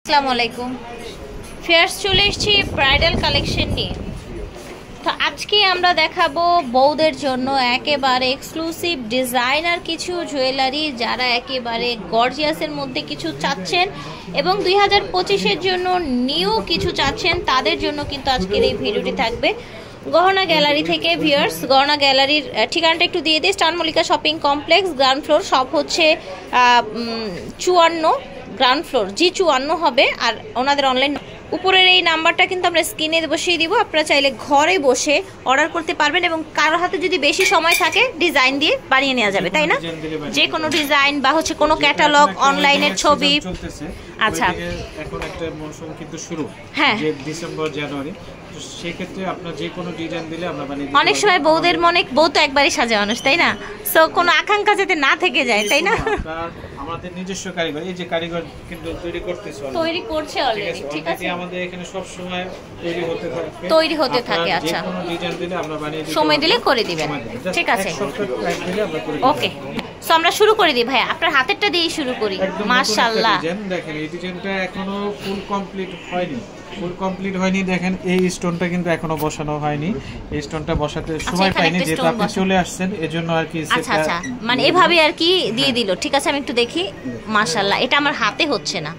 আসসালামু আলাইকুম ফেয়ার্স চলে এসেছি ব্রাইডাল কালেকশন নিয়ে। তো আজকে আমরা দেখাবো বউদের জন্য একেবারে এক্সক্লুসিভ ডিজাইনার কিছু জুয়েলারি, যারা একেবারে গর্জিয়াসের মধ্যে কিছু চাচ্ছেন এবং 2025-এর জন্য নিউ কিছু চাচ্ছেন, তাদের জন্য কিন্তু আজকের এই ভিডিওটি থাকবে গহনা গ্যালারি থেকে। ভিউয়ার্স, গহনা গ্যালারির ঠিকানাটা একটু দিয়ে দিই। Star Mallika shopping complex, ground floor, shop হচ্ছে 54 গ্রাউন্ড ফ্লোর, G54 হবে। আর ওনাদের অনলাইন উপরের এই নাম্বারটা কিন্তু আমরা স্ক্রিনে বসিয়ে দিব। আপনারা চাইলে ঘরে বসে অর্ডার করতে পারবেন এবং কারোর হাতে যদি বেশি সময় থাকে ডিজাইন দিয়ে বানিয়ে নেওয়া যাবে, তাই না? যে কোনো ডিজাইন বা হচ্ছে কোনো ক্যাটালগ, অনলাইনের ছবি। আচ্ছা, এখন একটা মৌসুম কিন্তু শুরু, হ্যাঁ, যে ডিসেম্বর জানুয়ারি, তো সেই ক্ষেত্রে আপনারা যে কোনো ডিজাইন দিলে আমরা বানিয়ে দিই। অনেক সময় বউদের মনে, বউ তো একবারই সাজে মানুষ, তাই না? সো কোনো আকাঙ্ক্ষা যাতে না থেকে যায়, তাই না? আমাদের নিজস্ব কারিগর, এই যে কারিগর কিন্তু তৈরি করছে অলরেডি, ঠিক আছে। আমাদের এখানে সব সময় তৈরি হতে থাকে। আচ্ছা, যে কোনো ডিজাইন দিলে আমরা বানিয়ে দিই, সময় দিলে করে দিবেন, ঠিক আছে। ওকে, সো আমরা শুরু করে দিই। ভাই আপনার হাতেরটা দিয়ে শুরু করি। মাশাআল্লাহ, দেখেন এই ডিজাইনটা এখনো ফুল কমপ্লিট হয়নি। দেখেন এই স্টোনটা কিন্তু এখনো বসানো হয়নি, এই স্টোনটা বসাতে সময় পাইনি, যেহেতু আপনি চলে আসছেন এজন্য আর কি। আচ্ছা, মানে এভাবে আর কি দিয়ে দিল, ঠিক আছে। আমি একটু দেখি। মাশাআল্লাহ, এটা আমার হাতে হচ্ছে না,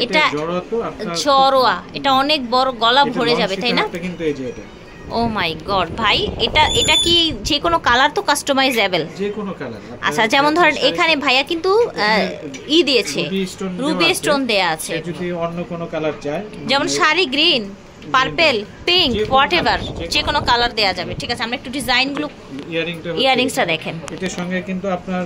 এটা জড়োয়া, এটা অনেক বড়, গলা ভরে যাবে, তাই না? কিন্তু এই যে এটা, ও মাই গড ভাই, এটা কি যে কোনো কালার তো কাস্টমাইজেবল? যে কোনো কালার। আচ্ছা, যেমন ধরেন এখানে ভাইয়া কিন্তু ই দিয়েছে, রুবি স্টোন দেয়া আছে। যদি অন্য কোনো কালার চায়, যেমন sari green, purple, pink, whatever, যে কোনো কালার দেয়া যাবে, ঠিক আছে। আমরা একটু ডিজাইনগুলো, ইয়ারিংসটা দেখেন। এটার সঙ্গে কিন্তু আপনার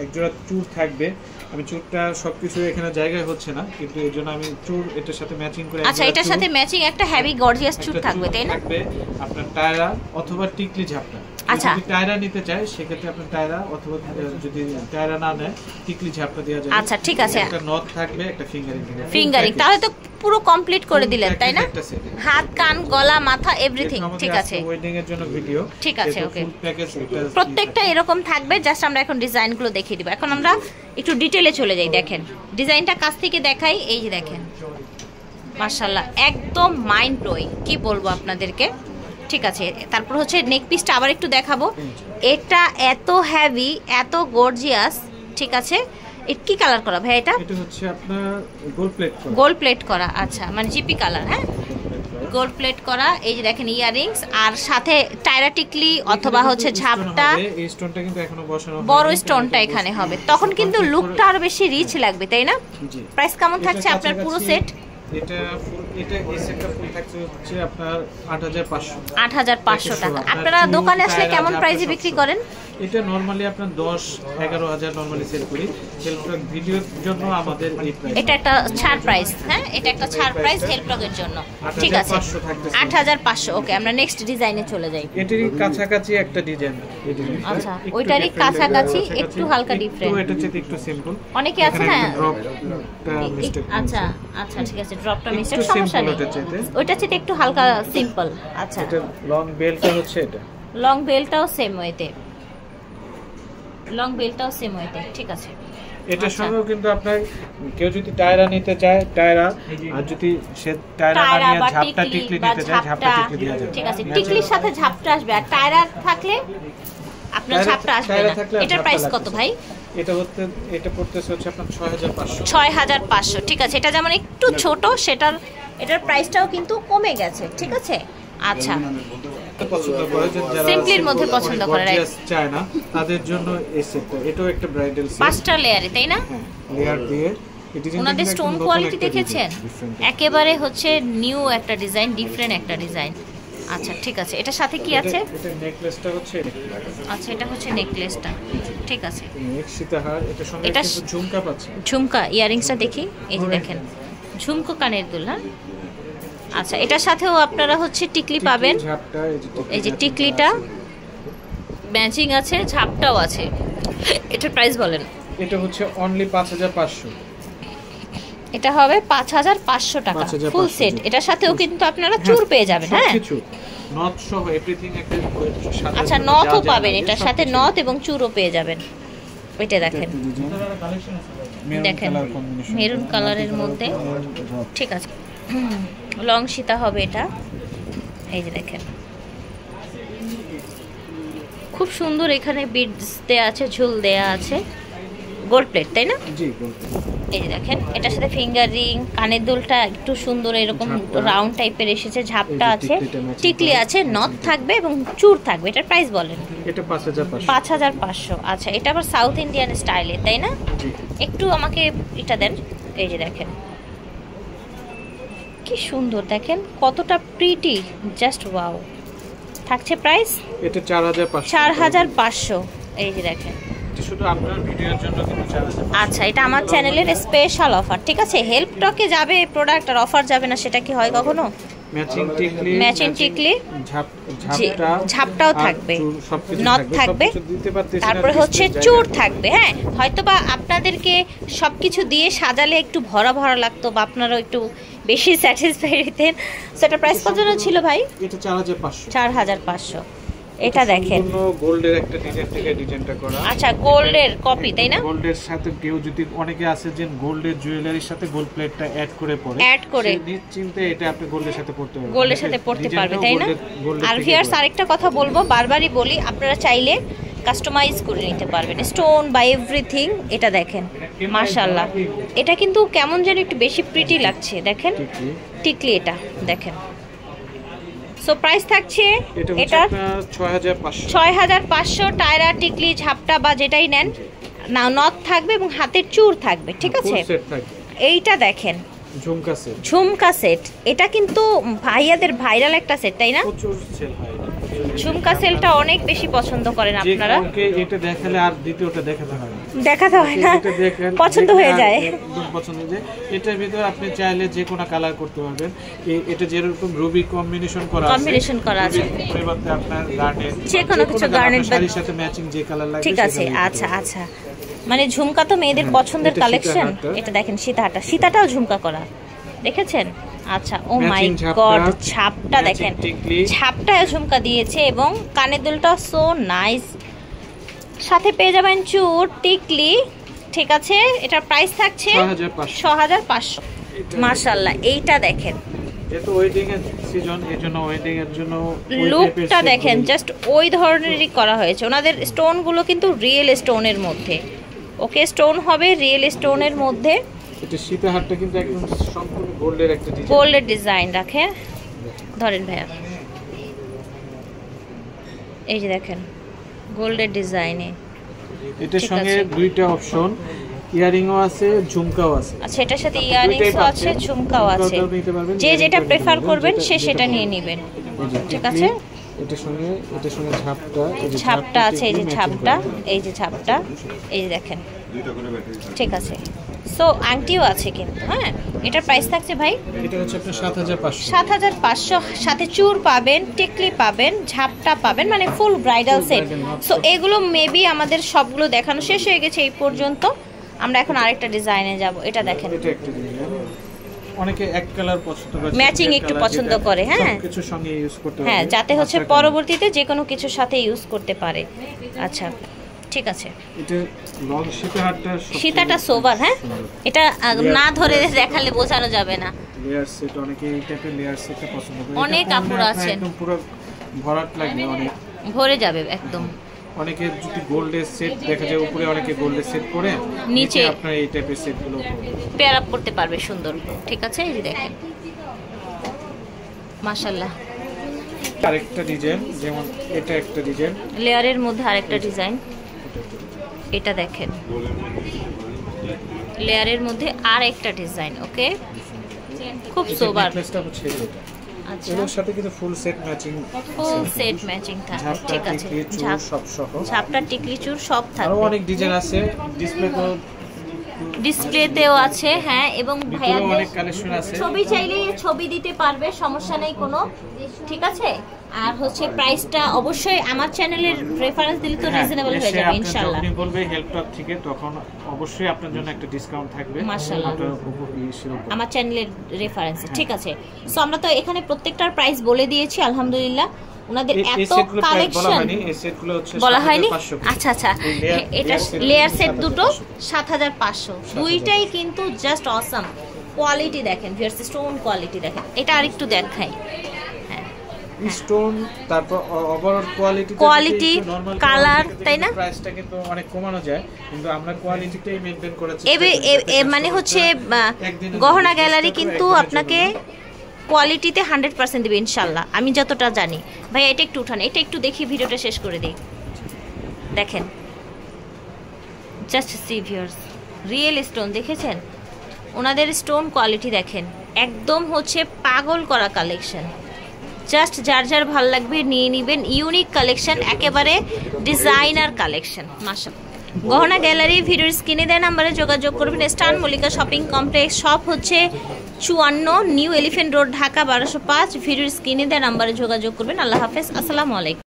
একজোড়া চূড় থাকবে। আমি চূড়টা সবকিছু এখানে জায়গায় হচ্ছে না, কিন্তু এর জন্য আমি চূড় এটার সাথে ম্যাচিং করে, আচ্ছা, এটার সাথে ম্যাচিং একটা হেভি গর্জিয়াস চূড় থাকবে, তাই না? থাকবে আপনার টায়রা অথবা টিকলি ঝাপটা। আচ্ছা, যদি টায়রা নিতে চায় সেক্ষেত্রে আপনার টায়রা, অথবা যদি টায়রা না নেয় টিকলি ঝাপটা দেওয়া যাবে। আচ্ছা, ঠিক আছে। একটা নথ থাকবে, একটা ফিঙ্গারিং, তাহলে তো পুরো কমপ্লিট করে দিলেন, তাই না? হাত, কান, গলা, মাথা, এভরিথিং, ঠিক আছে। ওয়েডিং এর জন্য ভিডিও, ঠিক আছে, ওকে। ফুল প্যাকেজ প্রত্যেকটা এরকম থাকবে। জাস্ট আমরা এখন ডিজাইনগুলো দেখিয়ে দিব। এখন আমরা একটু ডিটেইলে চলে যাই। দেখেন ডিজাইনটা কাছ থেকে দেখাই। এই যে দেখেন, মাশাআল্লাহ, একদম মাইন্ড ব্লোয়িং, কি বলবো আপনাদেরকে, ঠিক আছে। তারপর হচ্ছে নেক পিসটা আবার একটু দেখাবো। এটা এত হেভি, এত গর্জিয়াস, ঠিক আছে। কি কালার করা ভাই? এটা হচ্ছে আপনার গোল্ড প্লেট করা। আচ্ছা, মানে জিপি কালার, হ্যাঁ, গোল্ড প্লেট করা। এই যে দেখেন ইয়ারিংস, আর সাথে টায়রা টিকলি অথবা হচ্ছে ঝাপটা। এই স্টোনটা কিন্তু এখনো বসানো, বড় স্টোনটা এখানে হবে, তখন কিন্তু লুকটা আরো বেশি রিচ লাগবে, তাই না? প্রাইস কেমন থাকছে আপনার পুরো সেট? এটা এই সেটটা ফুল থাকছে হচ্ছে আপনার ৮৫০০ টাকা। আপনারা দোকানে আসলে কেমন প্রাইসে বিক্রি করেন? এটা নরমালি আপনার ১০-১১,০০০ নরমালি সেল করি। হেল্পটক ভিডিওর জন্য আমাদের এই প্রাইস, এটা একটা ছাড় প্রাইস, হ্যাঁ, এটা একটা ছাড় প্রাইস হেল্পটকের জন্য, ঠিক আছে। ৮৫০০। ওকে, আমরা নেক্সট ডিজাইনে চলে যাই। এটারই কাছাকাছি একটা ডিজাইন। আচ্ছা, ওইটারই কাছাকাছি, একটু হালকা ডিফারেন্ট, এটা হচ্ছে একটু সিম্পল। অনেকে আছে না, আচ্ছা আচ্ছা, ঠিক আছে, ড্রপটা মিস্টেক, সমস্যা নেই। ওইটা চেয়ে একটু হালকা সিম্পল। আচ্ছা, এটা লং বেলটা হচ্ছে, এটা লং বেলটাও সেম ওয়েতে, ঠিক আছে। এটার সঙ্গেও কিন্তু আপনার কেউ যদি টায়রা নিতে চায় টায়রা, আর যদি সে টায়রা না নিয়ে ঝাপটা টিকলি নিতে চায় ঝাপটা টিকলি দেওয়া যাবে, ঠিক আছে। টিকলির সাথে ঝাপটা আসবে, আর টায়রা থাকলে আপনার ঝাপটা আসবে না। এটার প্রাইস কত ভাই? এটা পড়তেছে হচ্ছে আপনার ৬৫০০। ৬৫০০, ঠিক আছে। এটা যেমন একটু ছোট, এটার প্রাইসটাও কিন্তু কমে গেছে, ঠিক আছে। আচ্ছা, সিম্পলির মধ্যে পছন্দ করে চায় না, তাদের জন্য এই সেটটা। এটাও একটা ব্রাইডাল সেট, 5টা লেয়ারে, তাই না? লেয়ার দিয়ে। ওনাদের স্টোন কোয়ালিটি দেখেছেন, একেবারে হচ্ছে নিউ একটা ডিজাইন, ডিফারেন্ট একটা ডিজাইন। আচ্ছা, ঠিক আছে। এটার সাথে কি আছে? এটা নেকলেসটা হচ্ছে, আচ্ছা, এটা হচ্ছে নেকলেসটা, ঠিক আছে। সীতাহার, এটার সঙ্গে কিন্তু ঝুমকা পাচ্ছে, ঝুমকা ইয়ারিংসটা দেখি। এই যে দেখেন, ঝুমকো কানের দুল, হ্যাঁ। আচ্ছা, এটার সাথেও আপনারা হচ্ছে টিকলি পাবেন। এই যে টিকলিটা ম্যাচিং আছে, ঝাপটাও আছে। এটার প্রাইস বলেন? এটা হচ্ছে অনলি ৫৫০০। এটা হবে ৫৫০০ টাকা ফুল সেট। এটার সাথেও কিন্তু আপনারা চূড় পেয়ে যাবেন, হ্যাঁ, নথ সহ এভরিথিং। আচ্ছা, নথও পাবেন, এটার সাথে নথ এবং চূড়ও পেয়ে যাবেন। ওইটা দেখেন। দেখেন মেরুন কালারের মধ্যে, ঠিক আছে লং সীতা হবে এটা। এই যে দেখেন খুব সুন্দর, এখানে বিডস দেয়া আছে, ঝুল দেয়া আছে, গোল্ড প্লেট তাই না? জি গোল্ড। এই যে দেখেন এটার সাথে ফিঙ্গার রিং, কানের দুলটা একটু সুন্দর এরকম রাউন্ড টাইপের এসেছে, ঝাপটা আছে, টিকলি আছে, নথ থাকবে এবং চূড় থাকবে। এটার প্রাইস বলেন? এটা 5500। 5500। আচ্ছা এটা আবার সাউথ ইন্ডিয়ান স্টাইলে তাই না? একটু আমাকে এটা দেন। এই যে দেখেন কি সুন্দর, দেখেন কতটা প্রিটি, জাস্ট ওয়াও। থাকছে প্রাইস এটা 4500। 4500। এই যে দেখেন শুধু আপনার ভিডিওর জন্য কিন্তু 4500। আচ্ছা এটা আমার চ্যানেলের স্পেশাল অফার, ঠিক আছে? হেল্প টকে যাবে প্রোডাক্ট আর অফার যাবে না, সেটা কি হয় কখনো? ম্যাচিং টিকলি, ম্যাচিং টিকলি, ঝাপটাও থাকবে, নথ থাকবে, তারপরে হচ্ছে চূড় থাকবে। হ্যাঁ হয়তোবা আপনাদেরকে সবকিছু দিয়ে সাজালে একটু ভরা ভরা লাগতো বা আপনারাও একটু বেশি স্যাটিসফাইড হতেন। সেটা প্রাইস কত ছিল ভাই? এটা 4500। 4500। এটা দেখেন গোল্ডের একটা ডিজাইন থেকে ডিজাইনটা করা। আচ্ছা গোল্ডের কপি তাই না? গোল্ডের সাথে কেউ যদি, অনেকে আছে যে গোল্ডের জুয়েলারির সাথে গোল্ড প্লেটটা অ্যাড করে পরে, অ্যাড করে নিশ্চিন্তে এটা আপনি গোল্ডের সাথে পড়তে পারবেন, গোল্ডের সাথে পড়তে পারবে তাই না? আর ভিউয়ার্স আরেকটা কথা বলবো, বারবারই বলি, আপনারা চাইলে কাস্টমাইজ করে নিতে পারবেন, স্টোন বা এভরিথিং। এটা দেখেন মাশাআল্লাহ, এটা কিন্তু কেমন যেন একটু বেশি প্রিটি লাগছে। দেখেন টিকলি, এটা দেখেন। সো প্রাইস থাকছে এটা 6500। টায়রা, টিকলি, ঝাপটা বা যেটাই নেন না, নথ থাকবে এবং হাতের চূড় থাকবে, ঠিক আছে? এইটা দেখেন ঝুমকা সেট, এটা কিন্তু ভাইয়াদের ভাইরাল একটা সেট তাই না? ঝুমকা সেলটা অনেক বেশি পছন্দ করেন আপনারা। এটা দেখালে আর দ্বিতীয়টা দেখাতে হয় না, পছন্দ হয়ে যায়, একদম পছন্দ হয়ে যায়। এটার ভিতরে আপনি চাইলে যে কোনো কালার করতে পারবেন। এটা যেরকম রুবি কম্বিনেশন করা আছে, পরিবর্তে আপনার গার্নেট, যে কোনো কিছু গার্নেট শাড়ির সাথে ম্যাচিং যে কালার লাগে, ঠিক আছে। আচ্ছা আচ্ছা, মানে ঝুমকা তো মেয়েদের পছন্দের কালেকশন। এটা দেখেন সীতাটাও ঝুমকা করা, দেখেছেন? আচ্ছা ও মাই গড, ছাপটা দেখেন, ছাপটায় ঝুমকা দিয়েছে এবং কানের দুলটা সো নাইস। সাথে পেয়ে যাবেন চূড়, টিকলি, ঠিক আছে? এটার প্রাইস থাকছে 6500। মাশাআল্লাহ এইটা দেখেন, এটা ওয়েডিং এর সিজন, এজন্য ওয়েডিং এর জন্য লুকটা দেখেন, জাস্ট ওই ধরনেরই করা হয়েছে। ওনাদের স্টোন গুলো কিন্তু রিয়েল স্টোনের মধ্যে, ওকে স্টোন হবে রিয়েল স্টোনের মধ্যে। এটা সীতা হারটা কিন্তু একদম সম্পূর্ণ গোল্ডের একটা ডিজাইন, গোল্ডের ডিজাইন রাখে। ধরেন ভাইয়া, এই যে দেখেন গোল্ডের ডিজাইনে। এটার সঙ্গে দুইটা অপশন, ইয়ারিংও আছে, ঝুমকাও আছে। আচ্ছা এটার সাথে ইয়ারিংসও আছে, ঝুমকাও আছে, যে যেটা প্রেফার করবেন সে সেটা নিয়ে নেবেন, ঠিক আছে? এটার সঙ্গে ঝাপটা আছে, এই যে ঝাপটা, এই যে ঝাপটা, এই যে দেখেন, ঠিক আছে? সো আংটিও আছে কিন্তু। হ্যাঁ এটার প্রাইস থাকছে ভাই, এটা হচ্ছে আপনার 7500। 7500, সাথে চূড় পাবেন, টিকলি পাবেন, ঝাপটা পাবেন, মানে ফুল ব্রাইডাল সেট। সো এগুলো মেবি আমাদের সবগুলো দেখানো শেষ হয়ে গেছে এই পর্যন্ত। আমরা এখন আরেকটা ডিজাইনে যাব। এটা দেখেন, এটা একটা ডিজাইন, অনেকে এক কালার পছন্দ করে, ম্যাচিং একটু পছন্দ করে। হ্যাঁ কিছুর সঙ্গে ইউজ করতে পারে, হ্যাঁ যাতে হচ্ছে পরবর্তীতে যে কোনো কিছুর সাথে ইউজ করতে পারে। আচ্ছা ঠিক আছে, এটা লং সীতাটা সোবার। হ্যাঁ এটা না ধরে দেখালে বোঝানো যাবে না। লেয়ার সেট, অনেকে এই টাইপের লেয়ার সেটটা পছন্দ করে, অনেক কাপড় আছে, একদম পুরো ভরাট লাগবে, অনেক ভরে যাবে একদম। অনেকে যদি গোল্ডের সেট দেখা যায়, উপরে অনেকে গোল্ডের সেট পরে, নিচে আপনার এই টাইপের সেটগুলো পেয়ার আপ করতে পারবে সুন্দর, ঠিক আছে? এই যে দেখেন মাশাআল্লাহ, আরেকটা ডিজাইন, যেমন এটা একটা ডিজাইন, লেয়ারের মধ্যে আরেকটা ডিজাইন। এটা দেখেন লেয়ারের মধ্যে আরেকটা ডিজাইন, ওকে খুব সোবার। আচ্ছা এর সাথে কিন্তু full set matching, full set matching থাকে, ঠিক আছে? ঝাপটা, টিকলি, চূড় সব থাকবে। আরো অনেক ডিজাইন আছে, ডিসপ্লেতেও আছে। হ্যাঁ এবং ভাইয়াদের অনেক কালেকশন আছে, ছবি চাইলে ছবি দিতে পারবে, সমস্যা নেই কোনো, ঠিক আছে? আর হচ্ছে প্রাইসটা অবশ্যই আমার চ্যানেলের রেফারেন্স দিলে তো রিজনেবল হয়ে যাবে ইনশাআল্লাহ। আপনি বলবে হেল্প টক থেকে, তখন অবশ্যই আপনার জন্য একটা ডিসকাউন্ট থাকবে মাশাআল্লাহ আমার চ্যানেলের রেফারেন্সে, ঠিক আছে? সো আমরা তো এখানে প্রত্যেকটার প্রাইস বলে দিয়েছি আলহামদুলিল্লাহ। ওনাদের এত কালেকশন বলা হয়নি। আচ্ছা আচ্ছা, এটা লেয়ার সেট দুটো 7500, দুইটাই কিন্তু জাস্ট অসাম কোয়ালিটি। দেখেন ভিউয়ার্স, স্টোন কোয়ালিটি দেখেন, এটা আরেকটু দেখাই। স্টোন, তারপর ওভারঅল কোয়ালিটি, কালার, তাই না? প্রাইসটা কিন্তু অনেক কমানো যায়, কিন্তু আমরা কোয়ালিটিটাই মেইনটেইন করেছি। মানে হচ্ছে গহনা গ্যালারি কিন্তু আপনাকে কোয়ালিটিতে 100% দিবে ইনশাল্লাহ, আমি যতটা জানি। ভাই এটা একটু উঠান, এটা একটু দেখি, ভিডিওটা শেষ করে দিই। দেখেন just see viewers, real stone দেখেছেন? ওনাদের স্টোন কোয়ালিটি দেখেন, একদম হচ্ছে পাগল করা কালেকশন। জাস্ট যার যার ভালো লাগবে নিয়ে নেবেন, ইউনিক কালেকশন, একেবারে ডিজাইনার কালেকশন। মাশাআল্লাহ। গহনা গ্যালারি ভিডিওর স্ক্রিনে দেওয়া নাম্বারে যোগাযোগ করবেন। Star Mallika shopping complex, shop হচ্ছে 54 নিউ এলিফ্যান্ট রোড, ঢাকা 1205। ভিডিওর স্ক্রিনে দেওয়া নাম্বারে যোগাযোগ করবেন। আল্লাহ হাফেজ, আসসালামু আলাইকুম।